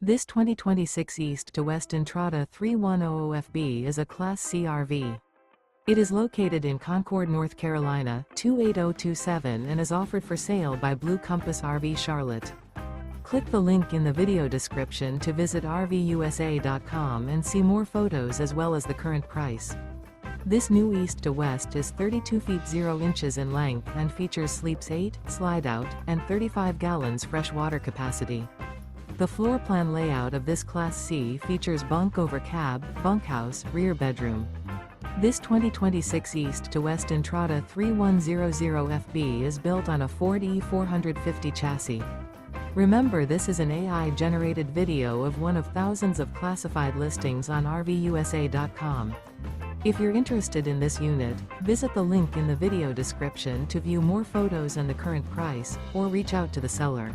This 2026 East to West Entrada 3100FB is a Class C RV. It is located in Concord, North Carolina, 28027 and is offered for sale by Blue Compass RV Charlotte. Click the link in the video description to visit RVUSA.com and see more photos as well as the current price. This new East to West is 32 feet 0 inches in length and features sleeps 8, slide-out, and 35 gallons fresh water capacity. The floor plan layout of this Class C features bunk over cab, bunkhouse, rear bedroom. This 2026 East to West Entrada 3100FB is built on a Ford E450 chassis. Remember, this is an AI-generated video of one of thousands of classified listings on RVUSA.com. If you're interested in this unit, visit the link in the video description to view more photos and the current price, or reach out to the seller.